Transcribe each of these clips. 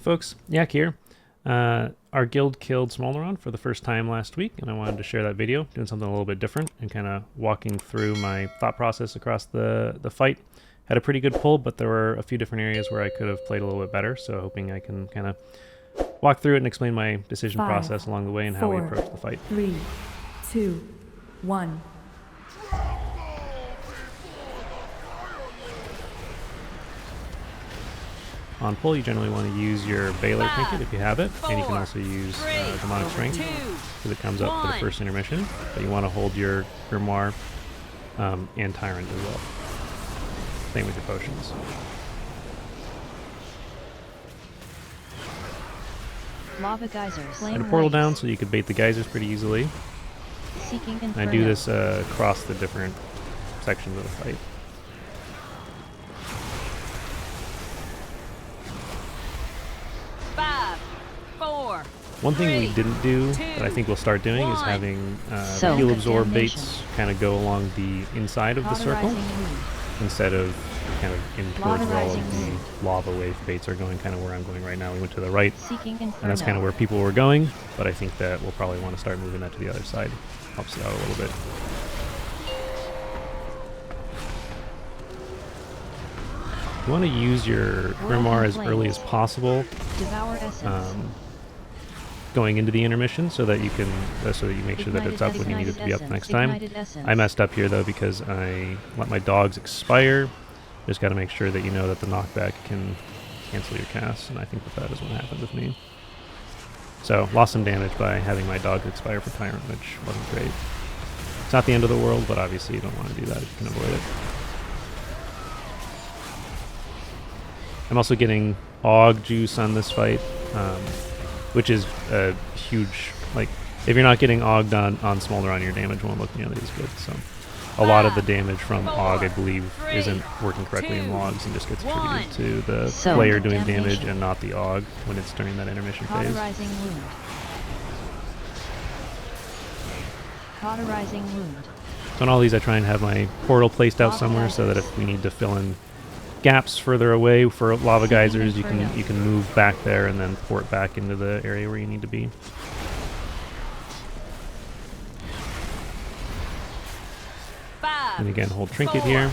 folks, Yak here. Our guild killed Smolderon for the first time last week, and I wanted to share that video, doing something a little bit different and kind of walking through my thought process across the fight. Had a pretty good pull, but there were a few different areas where I could have played a little bit better, so hoping I can kind of walk through it and explain my decision process along the way and how we approach the fight. 3, 2, 1. On pull, you generally want to use your Baylor trinket if you have it, and you can also use Demonic Strength because it comes up for the first intermission, but you want to hold your Grimoire and Tyrant as well. Same with your potions. Lava geysers. Get a portal down so you could bait the geysers pretty easily. Seeking and I do this across the different sections of the fight. One thing we didn't do that I think we'll start doing is having the heal absorb baits kind of go along the inside of the circle instead of kind of in towards where all of the lava wave baits are going, kind of where I'm going right now. We went to the right, and that's kind of where people were going, but I think that we'll probably want to start moving that to the other side. Helps it out a little bit. You want to use your Grimoire as early as possible. Going into the intermission so that you can so that you make sure that it's up when you need it to be up next time. I messed up here though because I let my dogs expire. Just got to make sure that you know that the knockback can cancel your cast, and I think that is what happened with me. So lost some damage by having my dogs expire for Tyrant, which wasn't great. It's not the end of the world, but obviously you don't want to do that if you can avoid it. I'm also getting Og juice on this fight. Which is a huge, like, if you're not getting Ogged on Smolderon, your damage won't look nearly as good. So a lot of the damage from Og, I believe, isn't working correctly in logs and just gets attributed to the player doing damage and not the Og when it's during that intermission phase. Cauterizing wound. So on all these, I try and have my portal placed out somewhere so that if we need to fill in gaps further away for lava geysers, you can move back there and then port back into the area where you need to be. And again, hold trinket here.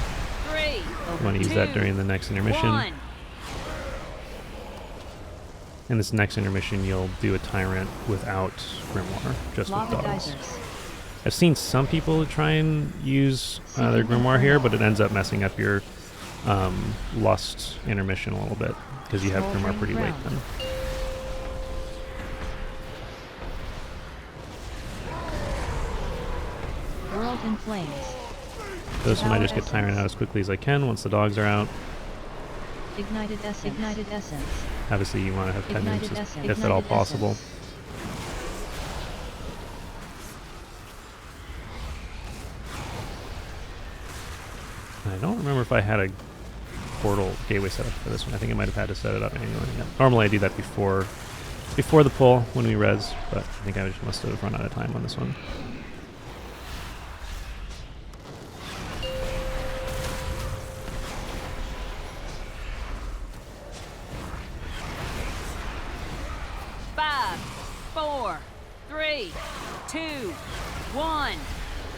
You want to use that during the next intermission. In this next intermission, you'll do a Tyrant without Grimoire, just with dogs. I've seen some people try and use their Grimoire here, but it ends up messing up your Lust intermission a little bit because you have Grimoire pretty late then. World in flames. This one I just get Tyrant out as quickly as I can once the dogs are out. Ignited essence. Obviously you want to have 10 minutes if at all possible. I don't remember if I had a portal gateway set up for this one. I think I might have had to set it up manually. Yeah. Normally I do that before the pull when we res, but I think I just must have run out of time on this one.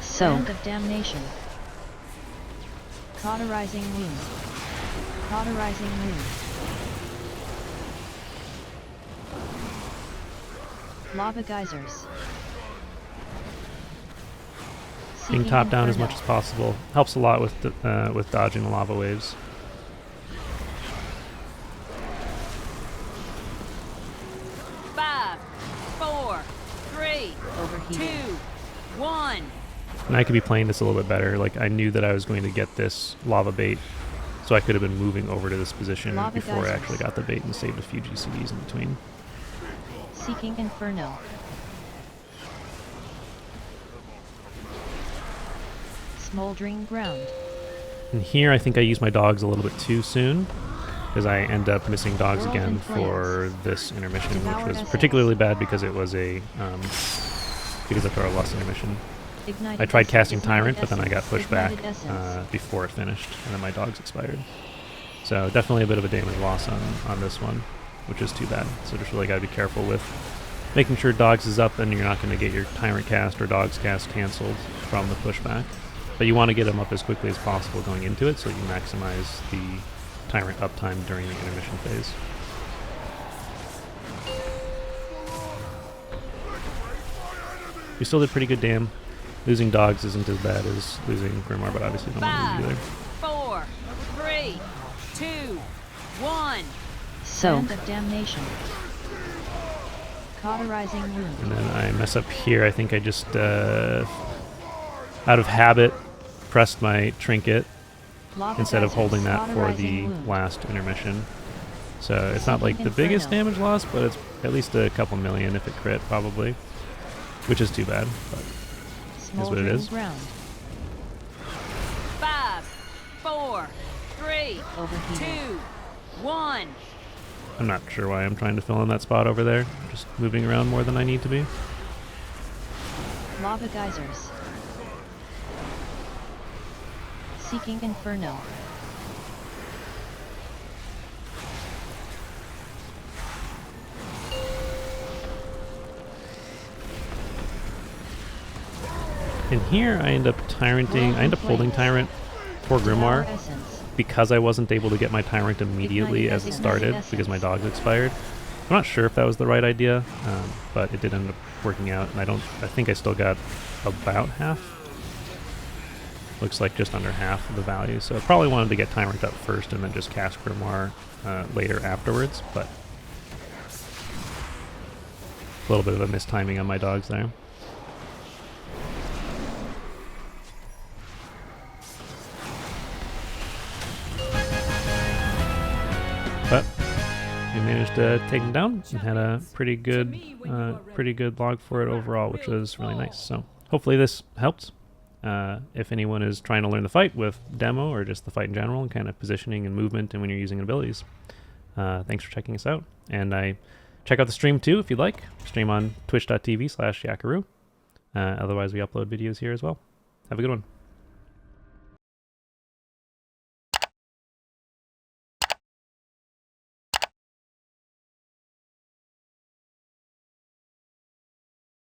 Soak of damnation. Cauterizing wound. Cauterizing wound. Lava geysers. Being top down as much as possible helps a lot with dodging the lava waves. And I could be playing this a little bit better. Like, I knew that I was going to get this lava bait, so I could have been moving over to this position before I actually got the bait and saved a few GCDs in between. Seeking Inferno. Smoldering ground. And here I think I used my dogs a little bit too soon, because I end up missing dogs again for this intermission, which was particularly bad because it was because of our last intermission. I tried casting Tyrant, but then I got pushed back before it finished, and then my dogs expired. So definitely a bit of a damage loss on this one. which is too bad. So just really got to be careful with making sure dogs is up, and you're not going to get your tyrant cast or dogs cast canceled from the pushback. But you want to get them up as quickly as possible going into it so you maximize the tyrant uptime during the intermission phase. We still did pretty good damn. Losing dogs isn't as bad as losing Grimoire, but obviously don't want to lose either. 4, 3, 2, 1. Soak of damnation. Cauterizing wound. And then I mess up here. I think I just, out of habit, pressed my trinket instead of holding that for the last intermission. So it's not like the biggest damage loss, but it's at least a couple million if it crit, probably. Which is too bad, but is what it is. Ground. 5, 4, 3, Overheated. 2, 1. I'm not sure why I'm trying to fill in that spot over there. I'm just moving around more than I need to be. Lava geysers. Seeking Inferno. And here I end up tyranting, I end up holding Tyrant for Grimoire because I wasn't able to get my Tyrant immediately as it started because my dogs expired. I'm not sure if that was the right idea, but it did end up working out, and I think I still got about half. Looks like just under half of the value, so I probably wanted to get Tyrant up first and then just cast Grimoire later afterwards, but a little bit of a mistiming on my dogs there. But we managed to take him down and had a pretty good log for it overall, which was really nice. So hopefully this helped. If anyone is trying to learn the fight with demo or just the fight in general and kind of positioning and movement and when you're using abilities, thanks for checking us out. And I check out the stream too if you'd like. Stream on twitch.tv/Yakaroo. Otherwise we upload videos here as well. Have a good one.